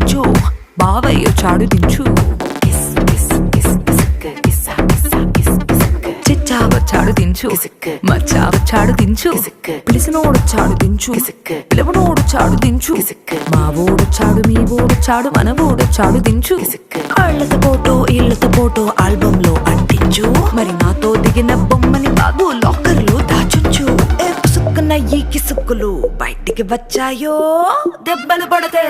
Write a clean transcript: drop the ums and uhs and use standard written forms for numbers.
దించు, బావయ్య చాడు దించు. చిచ్చా వచ్చాడు దించు, మచ్చా వచ్చాడు దించు, పిలిసినోడు చాడు దించు, పిలవనోడు చాడు దించు, మా ఓడు చాడు మీ ఓడు చాడు మన ఓడు చాడు దించు. ఆళ్లతో ఫోటో ఇళ్లతో ఫోటో ఆల్బమ్ లో అంటించు, మరి నాతో దిగిన బొమ్మని బాబు లాకర్ లో దాచుంచు. ఏ పుసుక్కున ఈ కిసుక్కులు బయటికి వచ్చాయో దెబ్బలు పడతే